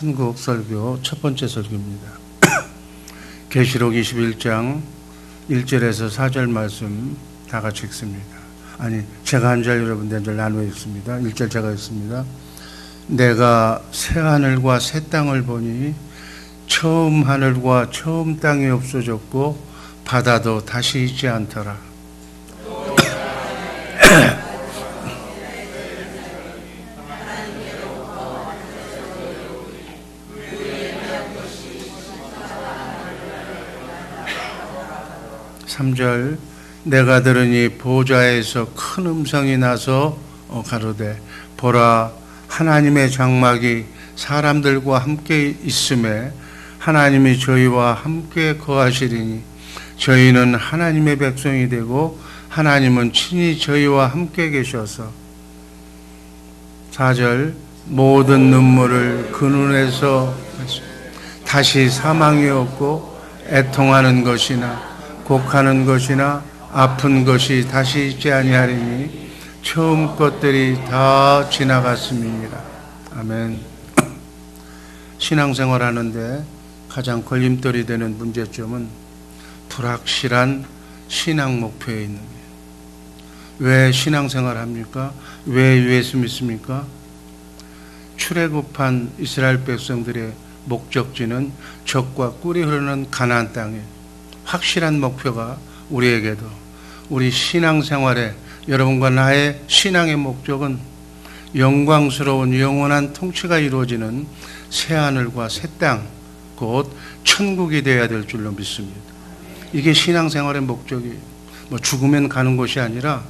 천국 설교 첫 번째 설교입니다. 계시록 21장 1절에서 4절 말씀 다 같이 읽습니다. 제가 한 절 여러분들 한 절 나누어 읽습니다. 1절 제가 읽습니다. 내가 새 하늘과 새 땅을 보니 처음 하늘과 처음 땅이 없어졌고 바다도 다시 있지 않더라. 3절 내가 들으니 보좌에서 큰 음성이 나서 가로되 보라 하나님의 장막이 사람들과 함께 있음에 하나님이 저희와 함께 거하시리니 저희는 하나님의 백성이 되고 하나님은 친히 저희와 함께 계셔서 4절 모든 눈물을 그 눈에서 다시 사망이 없고 애통하는 것이나 곡하는 것이나 아픈 것이 다시 있지 아니하리니 처음 것들이 다 지나갔음이니라. 아멘. 신앙생활 하는데 가장 걸림돌이 되는 문제점은 불확실한 신앙 목표에 있는 거예요. 왜 신앙생활 합니까? 왜 예수 믿습니까? 출애굽한 이스라엘 백성들의 목적지는 적과 꿀이 흐르는 가나안 땅이에요. 확실한 목표가 우리에게도 우리 신앙생활에 여러분과 나의 신앙의 목적은 영광스러운 영원한 통치가 이루어지는 새하늘과 새 땅, 곧 천국이 되어야 될 줄로 믿습니다. 이게 신앙생활의 목적이에요. 죽으면 가는 것이 아니라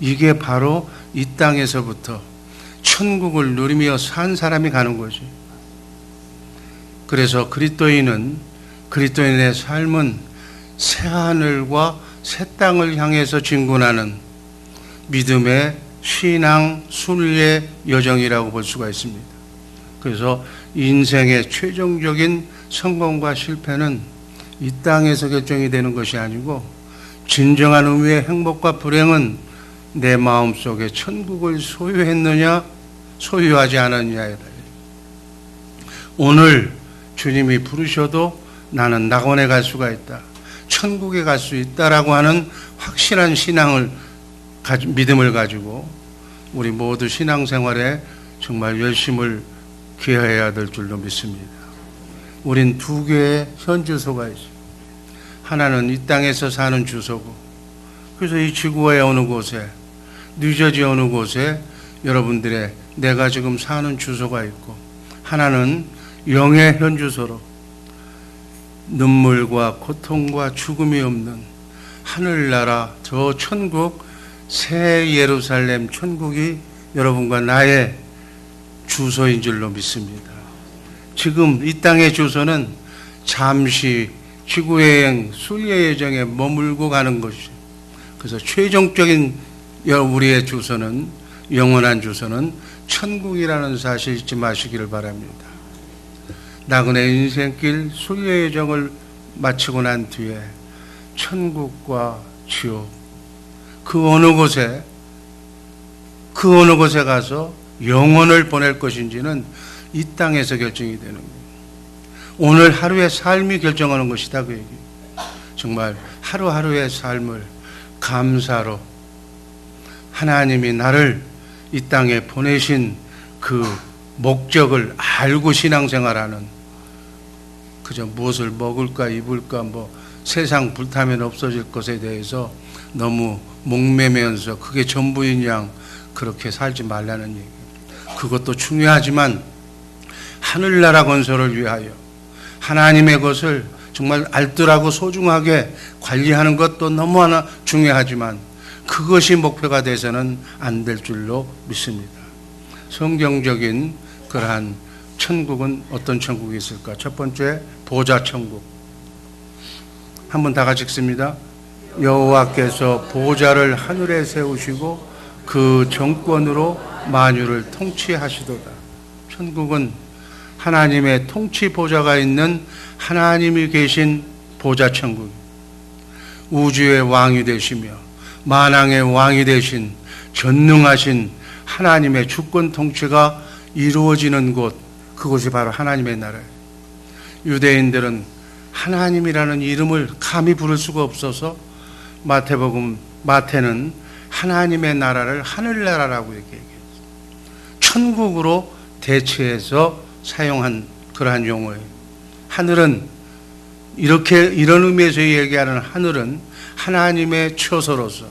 이게 바로 이 땅에서부터 천국을 누리며 산 사람이 가는 거지. 그래서 그리스도인의 삶은 새하늘과 새 땅을 향해서 진군하는 믿음의 신앙 순례 여정이라고 볼 수가 있습니다. 그래서 인생의 최종적인 성공과 실패는 이 땅에서 결정이 되는 것이 아니고 진정한 의미의 행복과 불행은 내 마음속에 천국을 소유했느냐 소유하지 않았느냐에 달려요. 오늘 주님이 부르셔도 나는 낙원에 갈 수가 있다, 천국에 갈 수 있다라고 하는 확실한 믿음을 가지고 우리 모두 신앙생활에 정말 열심을 기해야 될 줄로 믿습니다. 우린 두 개의 현 주소가 있어요. 하나는 이 땅에서 사는 주소고, 그래서 이 지구의 어느 곳에, 뉴저지 어느 곳에 여러분들의 내가 지금 사는 주소가 있고, 하나는 영의 현 주소로 눈물과 고통과 죽음이 없는 하늘나라 저 천국, 새 예루살렘 천국이 여러분과 나의 주소인 줄로 믿습니다. 지금 이 땅의 주소는 잠시 지구여행 순례 여정에 머물고 가는 것이, 그래서 최종적인 우리의 주소는, 영원한 주소는 천국이라는 사실 잊지 마시기를 바랍니다. 나그네 인생길 순례 여정을 마치고 난 뒤에 천국과 지옥, 그 어느 곳에 가서 영혼을 보낼 것인지는 이 땅에서 결정이 되는 거예요. 오늘 하루의 삶이 결정하는 것이다, 그 얘기. 정말 하루하루의 삶을 감사로 하나님이 나를 이 땅에 보내신 그 목적을 알고 신앙생활하는, 그저 무엇을 먹을까 입을까 세상 불타면 없어질 것에 대해서 너무 목매면서 그게 전부인 양 그렇게 살지 말라는 얘기. 그것도 중요하지만 하늘나라 건설을 위하여 하나님의 것을 정말 알뜰하고 소중하게 관리하는 것도 너무나 중요하지만 그것이 목표가 돼서는 안 될 줄로 믿습니다. 성경적인 그러한 천국은 어떤 천국이 있을까? 첫 번째, 보좌 천국. 한번 다 같이 읽습니다. 여호와께서 보좌를 하늘에 세우시고 그 정권으로 만유를 통치하시도다. 천국은 하나님의 통치 보좌가 있는 하나님이 계신 보좌 천국. 우주의 왕이 되시며 만왕의 왕이 되신 전능하신 하나님의 주권 통치가 이루어지는 곳, 그곳이 바로 하나님의 나라예요. 유대인들은 하나님이라는 이름을 감히 부를 수가 없어서 마태는 하나님의 나라를 하늘나라라고 얘기해요. 천국으로 대체해서 사용한 그러한 용어예요. 하늘은 이런 의미에서 얘기하는 하늘은 하나님의 처소로서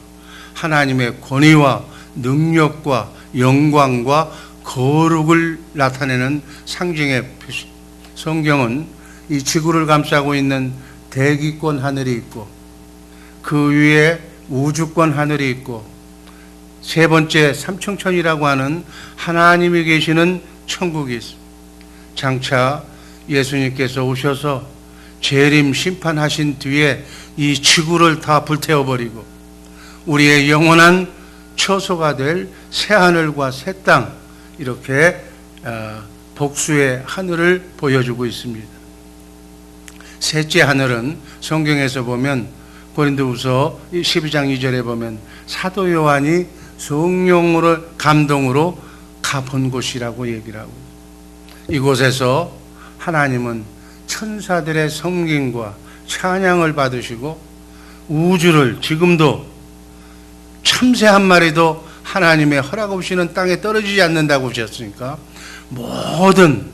하나님의 권위와 능력과 영광과 거룩을 나타내는 상징의 표시. 성경은 이 지구를 감싸고 있는 대기권 하늘이 있고 그 위에 우주권 하늘이 있고 세 번째 삼층천이라고 하는 하나님이 계시는 천국이 있습니다. 장차 예수님께서 오셔서 재림 심판하신 뒤에 이 지구를 다 불태워버리고 우리의 영원한 처소가 될 새하늘과 새 땅, 이렇게 복수의 하늘을 보여주고 있습니다. 셋째 하늘은 성경에서 보면 고린도후서 12장 2절에 보면 사도 요한이 성령으로 감동으로 가본 곳이라고 얘기를 하고, 이곳에서 하나님은 천사들의 섬김과 찬양을 받으시고 우주를 지금도 참새 한 마리도 하나님의 허락 없이는 땅에 떨어지지 않는다고 하셨으니까 모든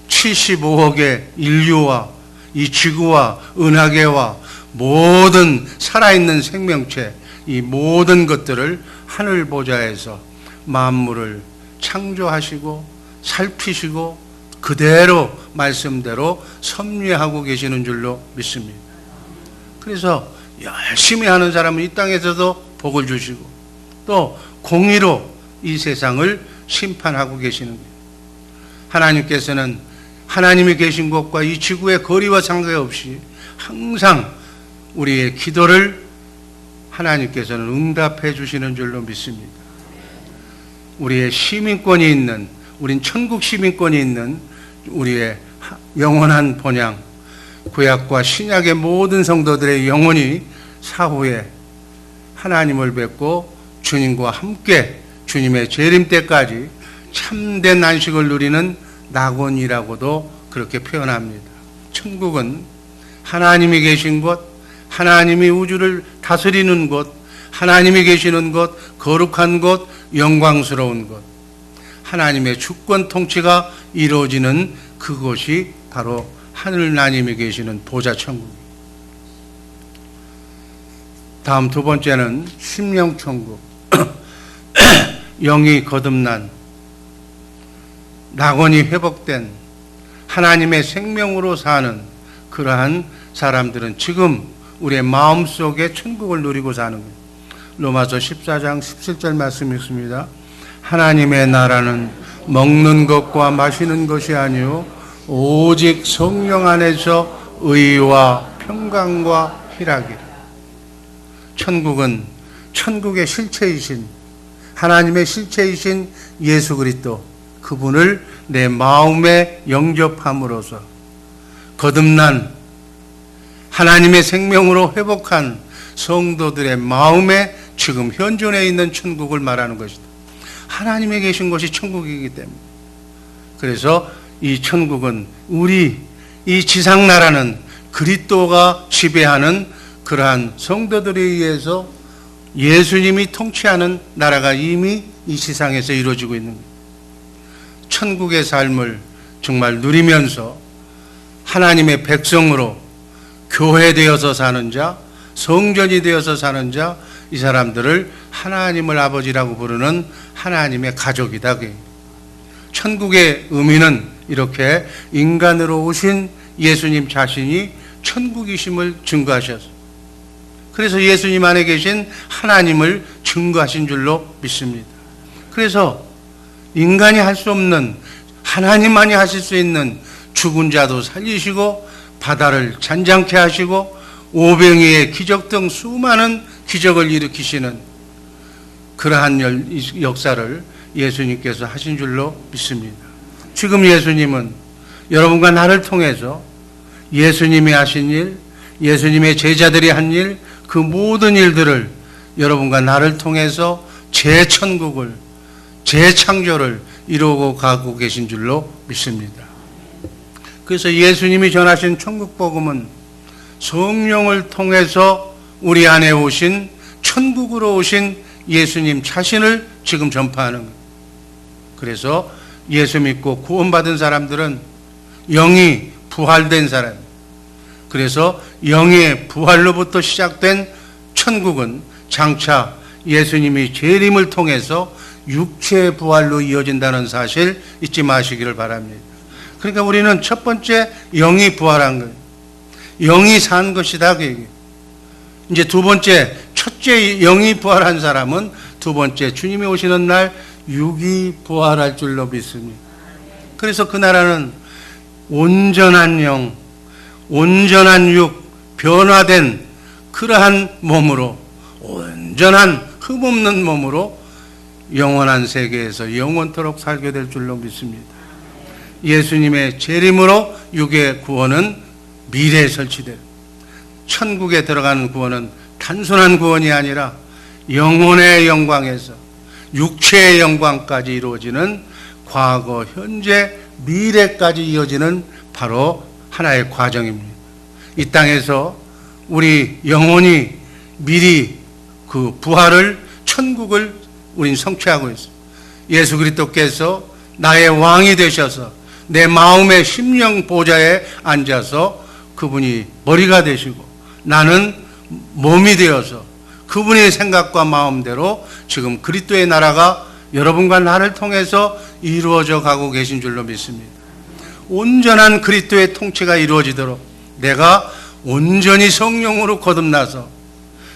75억의 인류와 이 지구와 은하계와 모든 살아있는 생명체, 이 모든 것들을 하늘 보좌에서 만물을 창조하시고 살피시고 그대로 말씀대로 섭리하고 계시는 줄로 믿습니다. 그래서 열심히 하는 사람은 이 땅에서도 복을 주시고 또 공의로 이 세상을 심판하고 계시는 거예요. 하나님께서는 하나님이 계신 곳과 이 지구의 거리와 상관없이 항상 우리의 기도를 하나님께서는 응답해 주시는 줄로 믿습니다. 우리의 시민권이 있는, 우린 천국 시민권이 있는 우리의 영원한 본향, 구약과 신약의 모든 성도들의 영혼이 사후에 하나님을 뵙고 주님과 함께 주님의 재림 때까지 참된 안식을 누리는 낙원이라고도 그렇게 표현합니다. 천국은 하나님이 계신 곳, 하나님이 우주를 다스리는 곳, 하나님이 계시는 곳, 거룩한 곳, 영광스러운 곳, 하나님의 주권 통치가 이루어지는 그곳이 바로 하늘나님이 계시는 보좌천국입니다. 다음 두 번째는 심령천국. 영이 거듭난, 낙원이 회복된 하나님의 생명으로 사는 그러한 사람들은 지금 우리의 마음속에 천국을 누리고 사는 거예요. 로마서 14장 17절 말씀이 있습니다. 하나님의 나라는 먹는 것과 마시는 것이 아니요 오직 성령 안에서 의와 평강과 희락이라. 천국은 천국의 실체이신 하나님의 실체이신 예수 그리스도, 그분을 내 마음에 영접함으로써 거듭난 하나님의 생명으로 회복한 성도들의 마음에 지금 현존해 있는 천국을 말하는 것이다. 하나님이 계신 것이 천국이기 때문에. 그래서 이 천국은 우리 이 지상나라는 그리스도가 지배하는 그러한 성도들에 의해서 예수님이 통치하는 나라가 이미 이 세상에서 이루어지고 있는 거예요. 천국의 삶을 정말 누리면서 하나님의 백성으로 교회되어서 사는 자, 성전이 되어서 사는 자, 이 사람들을 하나님을 아버지라고 부르는 하나님의 가족이다. 천국의 의미는 이렇게 인간으로 오신 예수님 자신이 천국이심을 증거하셨어요. 그래서 예수님 안에 계신 하나님을 증거하신 줄로 믿습니다. 그래서 인간이 할 수 없는, 하나님만이 하실 수 있는 죽은 자도 살리시고 바다를 잔잔케 하시고 오병이의 기적 등 수많은 기적을 일으키시는 그러한 역사를 예수님께서 하신 줄로 믿습니다. 지금 예수님은 여러분과 나를 통해서 예수님이 하신 일, 예수님의 제자들이 한 일, 그 모든 일들을 여러분과 나를 통해서 재천국을, 재창조를 이루고 가고 계신 줄로 믿습니다. 그래서 예수님이 전하신 천국 복음은 성령을 통해서 우리 안에 오신, 천국으로 오신 예수님 자신을 지금 전파하는 거예요. 그래서 예수 믿고 구원받은 사람들은 영이 부활된 사람, 그래서 영의 부활로부터 시작된 천국은 장차 예수님이 재림을 통해서 육체의 부활로 이어진다는 사실 잊지 마시기를 바랍니다. 그러니까 우리는 첫 번째 영이 부활한 거예요. 영이 산 것이다, 그 얘기예요. 이제 두 번째, 첫째 영이 부활한 사람은 두 번째 주님이 오시는 날 육이 부활할 줄로 믿습니다. 그래서 그 나라는 온전한 영, 온전한 육, 변화된 그러한 몸으로, 온전한 흠없는 몸으로 영원한 세계에서 영원토록 살게 될 줄로 믿습니다. 예수님의 재림으로 육의 구원은 미래에 설치될, 천국에 들어가는 구원은 단순한 구원이 아니라 영혼의 영광에서 육체의 영광까지 이루어지는, 과거, 현재, 미래까지 이어지는 바로 하나의 과정입니다. 이 땅에서 우리 영혼이 미리 그 부활을, 천국을 우린 성취하고 있습니다. 예수 그리스도께서 나의 왕이 되셔서 내 마음의 심령 보좌에 앉아서 그분이 머리가 되시고 나는 몸이 되어서 그분의 생각과 마음대로 지금 그리스도의 나라가 여러분과 나를 통해서 이루어져 가고 계신 줄로 믿습니다. 온전한 그리스도의 통치가 이루어지도록 내가 온전히 성령으로 거듭나서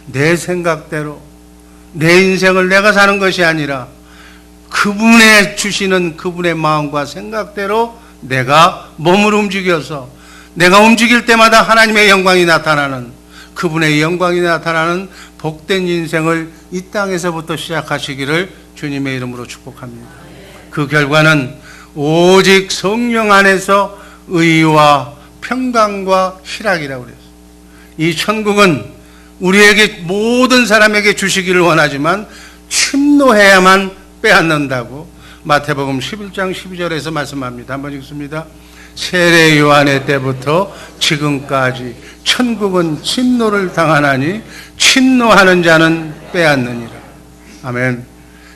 내 생각대로 내 인생을 내가 사는 것이 아니라 그분의 주시는 그분의 마음과 생각대로 내가 몸을 움직여서 내가 움직일 때마다 하나님의 영광이 나타나는, 그분의 영광이 나타나는 복된 인생을 이 땅에서부터 시작하시기를 주님의 이름으로 축복합니다. 그 결과는 오직 성령 안에서 의와 평강과 희락이라고 그랬어요. 이 천국은 우리에게, 모든 사람에게 주시기를 원하지만 침노해야만 빼앗는다고 마태복음 11장 12절에서 말씀합니다. 한번 읽습니다. 세례 요한의 때부터 지금까지 천국은 침노를 당하나니 침노하는 자는 빼앗느니라. 아멘.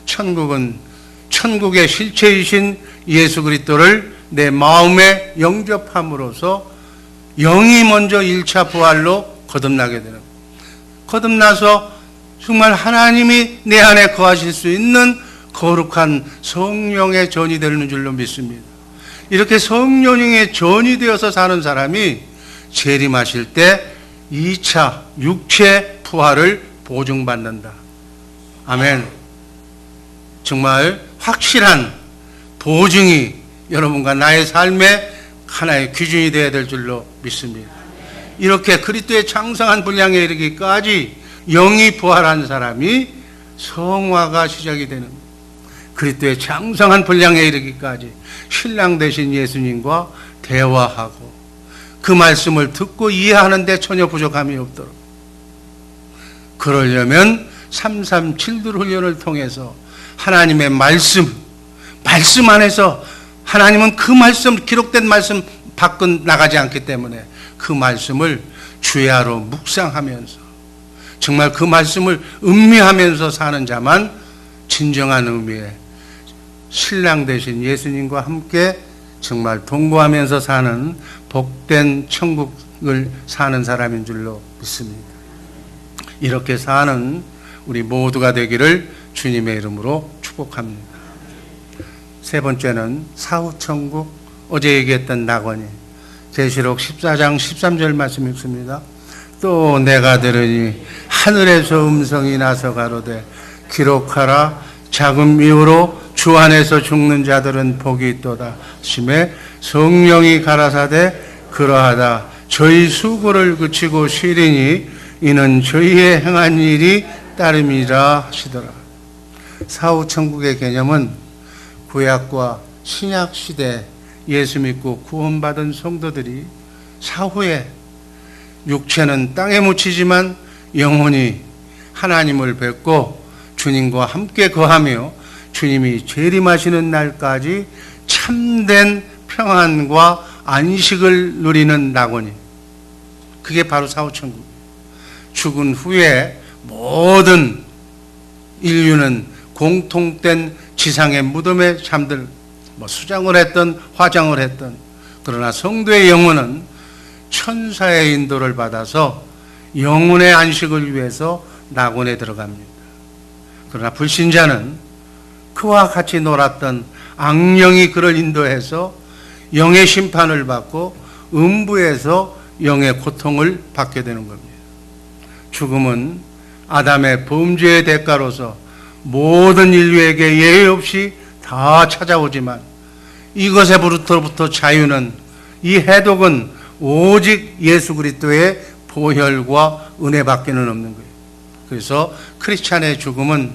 천국은 천국의 실체이신 예수 그리스도를 내 마음에 영접함으로써 영이 먼저 1차 부활로 거듭나게 되는, 거듭나서 정말 하나님이 내 안에 거하실 수 있는 거룩한 성령의 전이 되는 줄로 믿습니다. 이렇게 성령의 전이 되어서 사는 사람이 재림하실 때 2차 육체 부활을 보증받는다. 아멘. 정말 확실한 보증이 여러분과 나의 삶의 하나의 기준이 되어야 될 줄로 믿습니다. 이렇게 그리스도의 장성한 분량에 이르기까지 영이 부활한 사람이 성화가 시작이 되는, 그리스도의 장성한 분량에 이르기까지 신랑 되신 예수님과 대화하고 그 말씀을 듣고 이해하는 데 전혀 부족함이 없도록, 그러려면 337들 훈련을 통해서 하나님의 말씀 안에서, 하나님은 그 말씀, 기록된 말씀 밖은 나가지 않기 때문에 그 말씀을 주야로 묵상하면서 정말 그 말씀을 음미하면서 사는 자만 진정한 의미의 신랑 되신 예수님과 함께 정말 동거하면서 사는 복된 천국을 사는 사람인 줄로 믿습니다. 이렇게 사는 우리 모두가 되기를 주님의 이름으로 축복합니다. 세 번째는 사후천국, 어제 얘기했던 낙원이 계시록 14장 13절 말씀 읽습니다. 또 내가 들으니 하늘에서 음성이 나서 가로되 기록하라, 작은 미우로 주 안에서 죽는 자들은 복이 있도다 심에 성령이 가라사대 그러하다 저희 수고를 그치고 쉬리니 이는 저희의 행한 일이 따름이라 하시더라. 사후천국의 개념은 구약과 신약 시대 예수 믿고 구원받은 성도들이 사후에 육체는 땅에 묻히지만 영혼이 하나님을 뵙고 주님과 함께 거하며 주님이 재림하시는 날까지 참된 평안과 안식을 누리는 낙원이, 그게 바로 사후천국. 죽은 후에 모든 인류는 공통된 지상의 무덤에 잠들, 수장을 했던 화장을 했던, 그러나 성도의 영혼은 천사의 인도를 받아서 영혼의 안식을 위해서 낙원에 들어갑니다. 그러나 불신자는 그와 같이 놀았던 악령이 그를 인도해서 영의 심판을 받고 음부에서 영의 고통을 받게 되는 겁니다. 죽음은 아담의 범죄의 대가로서 모든 인류에게 예외 없이 다 찾아오지만 이것에부터 자유는, 이 해독은 오직 예수 그리스도의 보혈과 은혜밖에는 없는 거예요. 그래서 크리스찬의 죽음은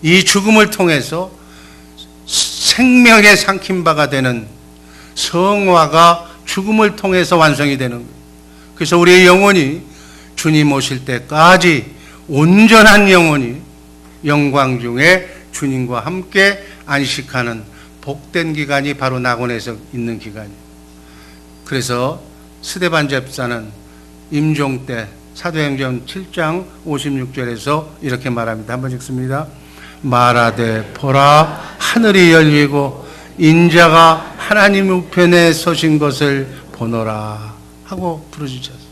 이 죽음을 통해서 생명의 삼킨 바가 되는 성화가 죽음을 통해서 완성이 되는 거예요. 그래서 우리의 영혼이 주님 오실 때까지 온전한 영혼이 영광 중에 주님과 함께 안식하는 복된 기간이 바로 낙원에서 있는 기간이에요. 그래서 스데반 집사는 임종 때 사도행전 7장 56절에서 이렇게 말합니다. 한번 읽습니다. 말하되 보라, 하늘이 열리고 인자가 하나님 우편에 서신 것을 보노라 하고 부르짖었어요.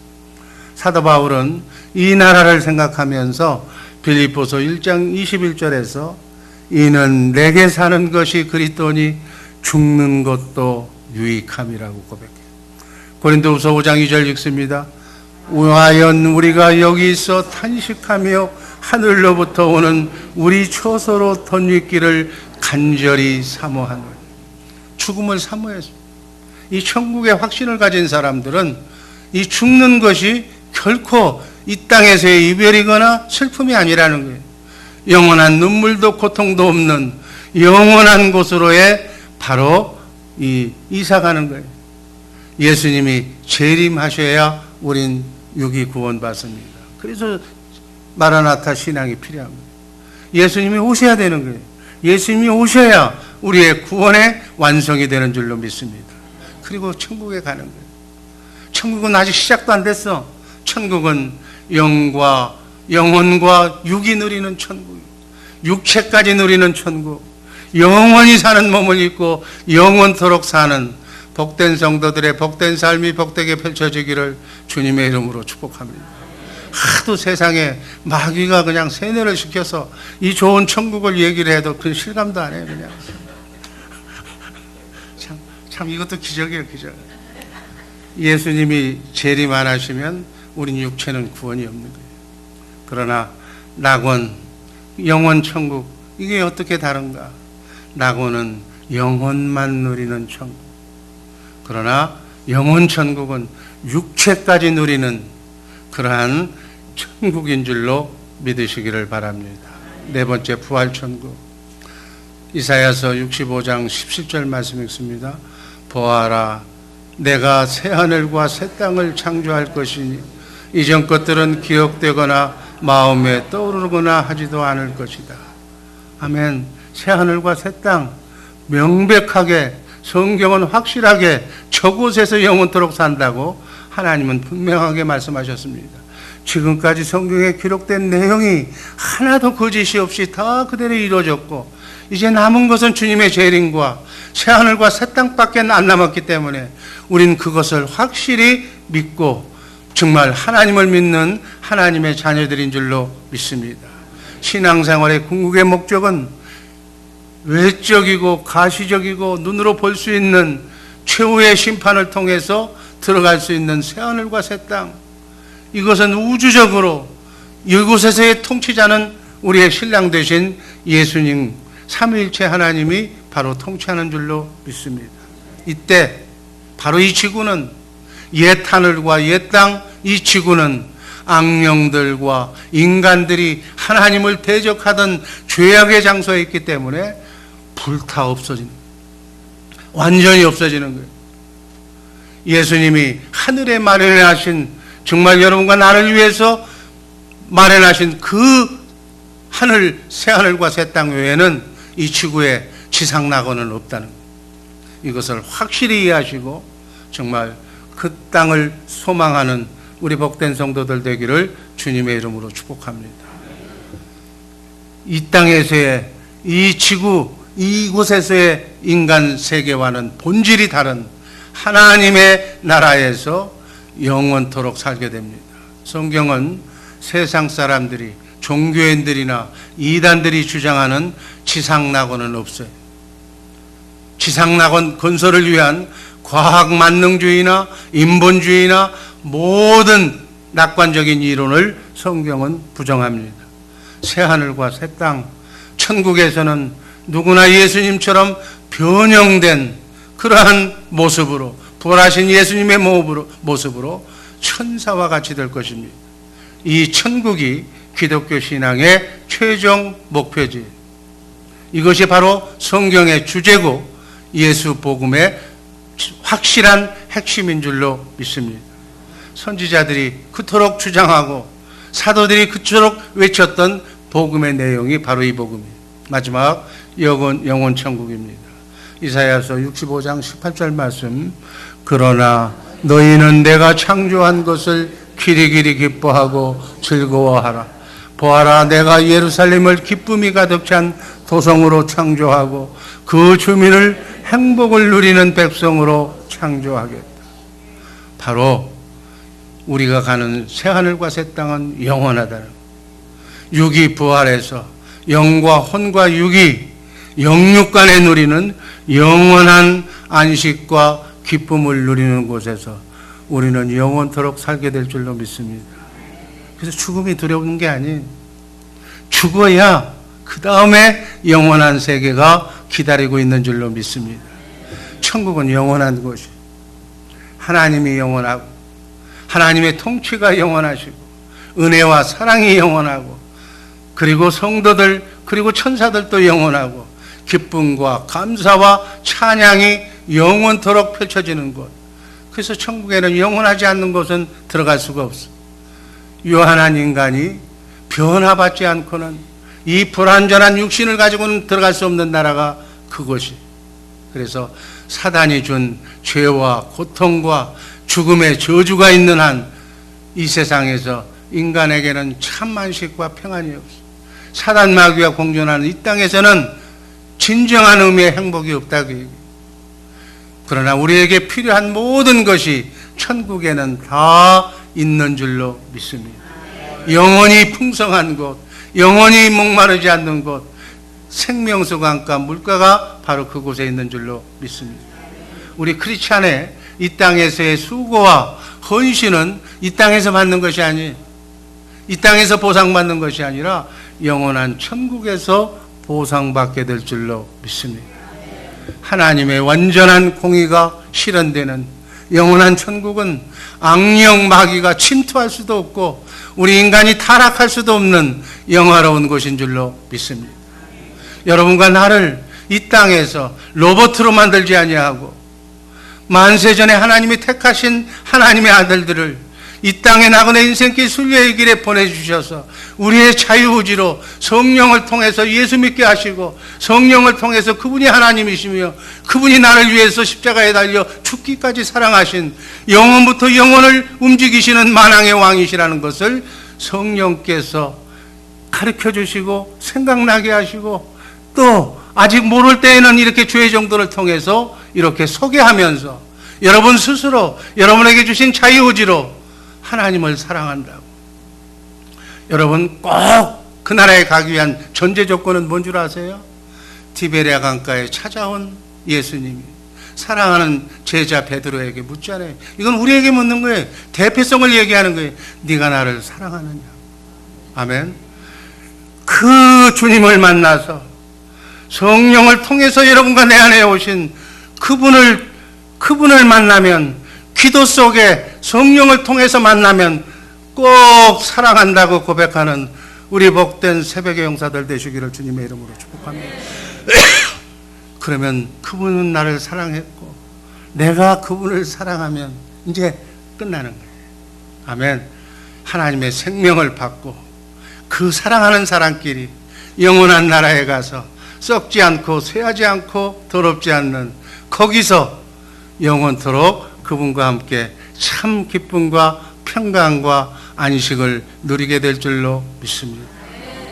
사도 바울은 이 나라를 생각하면서 빌립보서 1장 21절에서 이는 내게 사는 것이 그리스도니 죽는 것도 유익함이라고 고백해요. 고린도후서 5장 2절 읽습니다. 우하연 우리가 여기서 탄식하며 하늘로부터 오는 우리 처소로 덧입기를 간절히 사모하노니. 죽음을 사모해서 이 천국의 확신을 가진 사람들은 이 죽는 것이 결코 이 땅에서의 이별이거나 슬픔이 아니라는 거예요. 영원한 눈물도 고통도 없는 영원한 곳으로의 바로 이사가는 거예요. 예수님이 재림하셔야 우린 육이 구원받습니다. 그래서 마라나타 신앙이 필요한 거예요. 예수님이 오셔야 되는 거예요. 예수님이 오셔야 우리의 구원의 완성이 되는 줄로 믿습니다. 그리고 천국에 가는 거예요. 천국은 아직 시작도 안 됐어. 천국은 영과 영혼과 육이 누리는 천국, 육체까지 누리는 천국, 영원히 사는 몸을 입고 영원토록 사는 복된 성도들의 복된 삶이 복되게 펼쳐지기를 주님의 이름으로 축복합니다. 하도 세상에 마귀가 그냥 세뇌를 시켜서 이 좋은 천국을 얘기를 해도 그 실감도 안 해요. 그냥 참 이것도 기적이에요. 기적. 예수님이 재림 안 하시면 우린 육체는 구원이 없는 거예요. 그러나 낙원, 영원 천국, 이게 어떻게 다른가? 낙원은 영혼만 누리는 천국, 그러나 영원 천국은 육체까지 누리는 그러한 천국인 줄로 믿으시기를 바랍니다. 네 번째, 부활 천국. 이사야서 65장 17절 말씀 읽습니다. 보아라, 내가 새 하늘과 새 땅을 창조할 것이니 이전 것들은 기억되거나 마음에 떠오르거나 하지도 않을 것이다. 아멘. 새 하늘과 새 땅, 명백하게 성경은 확실하게 저곳에서 영원토록 산다고 하나님은 분명하게 말씀하셨습니다. 지금까지 성경에 기록된 내용이 하나도 거짓이 없이 다 그대로 이루어졌고, 이제 남은 것은 주님의 재림과 새 하늘과 새 땅밖에 안 남았기 때문에 우린 그것을 확실히 믿고 정말 하나님을 믿는 하나님의 자녀들인 줄로 믿습니다. 신앙생활의 궁극의 목적은 외적이고 가시적이고 눈으로 볼 수 있는 최후의 심판을 통해서 들어갈 수 있는 새하늘과 새 땅, 이것은 우주적으로 이곳에서의 통치자는 우리의 신랑 되신 예수님 삼위일체 하나님이 바로 통치하는 줄로 믿습니다. 이때 바로 이 지구는 옛 하늘과 옛 땅, 이 지구는 악령들과 인간들이 하나님을 대적하던 죄악의 장소에 있기 때문에 불타 없어지는, 완전히 없어지는 거예요. 예수님이 하늘에 마련하신, 정말 여러분과 나를 위해서 마련하신 그 하늘, 새 하늘과 새 땅 외에는 이 지구에 지상 낙원은 없다는 거예요. 이것을 확실히 이해하시고 정말 그 땅을 소망하는 우리 복된 성도들 되기를 주님의 이름으로 축복합니다. 이 땅에서의, 이 지구, 이곳에서의 인간 세계와는 본질이 다른 하나님의 나라에서 영원토록 살게 됩니다. 성경은 세상 사람들이, 종교인들이나 이단들이 주장하는 지상낙원은 없어요. 지상낙원 건설을 위한 과학 만능주의나 인본주의나 모든 낙관적인 이론을 성경은 부정합니다. 새하늘과 새 땅, 천국에서는 누구나 예수님처럼 변형된 그러한 모습으로, 부활하신 예수님의 모습으로 천사와 같이 될 것입니다. 이 천국이 기독교 신앙의 최종 목표지. 이것이 바로 성경의 주제고 예수 복음의 확실한 핵심인 줄로 믿습니다. 선지자들이 그토록 주장하고 사도들이 그토록 외쳤던 복음의 내용이 바로 이 복음입니다. 마지막 영원 천국입니다. 이사야서 65장 18절 말씀. 그러나 너희는 내가 창조한 것을 길이길이 기뻐하고 즐거워하라. 보아라, 내가 예루살렘을 기쁨이 가득 찬 도성으로 창조하고 그 주민을 행복을 누리는 백성으로 창조하겠다. 바로 우리가 가는 새하늘과 새 땅은 영원하다는, 육이 부활해서 영과 혼과 육이 영육 간에 누리는 영원한 안식과 기쁨을 누리는 곳에서 우리는 영원토록 살게 될 줄로 믿습니다. 그래서 죽음이 두려운 게 아니에요. 죽어야 그 다음에 영원한 세계가 기다리고 있는 줄로 믿습니다. 천국은 영원한 곳이, 하나님이 영원하고 하나님의 통치가 영원하시고 은혜와 사랑이 영원하고 그리고 성도들 그리고 천사들도 영원하고 기쁨과 감사와 찬양이 영원토록 펼쳐지는 곳. 그래서 천국에는 영원하지 않는 곳은 들어갈 수가 없어. 유한한 인간이 변화받지 않고는 이 불완전한 육신을 가지고는 들어갈 수 없는 나라가 그곳이. 그래서 사단이 준 죄와 고통과 죽음의 저주가 있는 한 이 세상에서 인간에게는 참 안식과 평안이 없어. 사단 마귀와 공존하는 이 땅에서는 진정한 의미의 행복이 없다고 얘기해요. 그러나 우리에게 필요한 모든 것이 천국에는 다 있는 줄로 믿습니다. 영원히 풍성한 곳, 영원히 목마르지 않는 곳, 생명수 강가 물가가 바로 그곳에 있는 줄로 믿습니다. 우리 크리스찬의 이 땅에서의 수고와 헌신은 이 땅에서 받는 것이 아니에요. 이 땅에서 보상받는 것이 아니라 영원한 천국에서 보상받게 될 줄로 믿습니다. 하나님의 완전한 공의가 실현되는 영원한 천국은 악령 마귀가 침투할 수도 없고 우리 인간이 타락할 수도 없는 영화로운 곳인 줄로 믿습니다. 여러분과 나를 이 땅에서 로봇으로 만들지 아니하고 만세전에 하나님이 택하신 하나님의 아들들을 이 땅에 나그네 인생길 순례의 길에 보내주셔서 우리의 자유의지로 성령을 통해서 예수 믿게 하시고 성령을 통해서 그분이 하나님이시며 그분이 나를 위해서 십자가에 달려 죽기까지 사랑하신 영원부터 영원을 움직이시는 만왕의 왕이시라는 것을 성령께서 가르쳐 주시고 생각나게 하시고 또 아직 모를 때에는 이렇게 주의 정도를 통해서 이렇게 소개하면서 여러분 스스로 여러분에게 주신 자유의지로 하나님을 사랑한다고. 여러분 꼭 그 나라에 가기 위한 전제 조건은 뭔 줄 아세요? 티베리아 강가에 찾아온 예수님이 사랑하는 제자 베드로에게 묻잖아요. 이건 우리에게 묻는 거예요. 대표성을 얘기하는 거예요. 네가 나를 사랑하느냐. 아멘. 그 주님을 만나서 성령을 통해서 여러분과 내 안에 오신 그분을 만나면, 기도 속에 성령을 통해서 만나면 꼭 사랑한다고 고백하는 우리 복된 새벽의 용사들 되시기를 주님의 이름으로 축복합니다. 그러면 그분은 나를 사랑했고 내가 그분을 사랑하면 이제 끝나는 거예요. 아멘. 하나님의 생명을 받고 그 사랑하는 사람끼리 영원한 나라에 가서 썩지 않고 쇠하지 않고 더럽지 않는 거기서 영원토록 그분과 함께 참 기쁨과 평강과 안식을 누리게 될 줄로 믿습니다.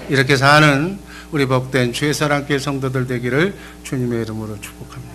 이렇게 사는 우리 복된 주의 사랑교회 성도들 되기를 주님의 이름으로 축복합니다.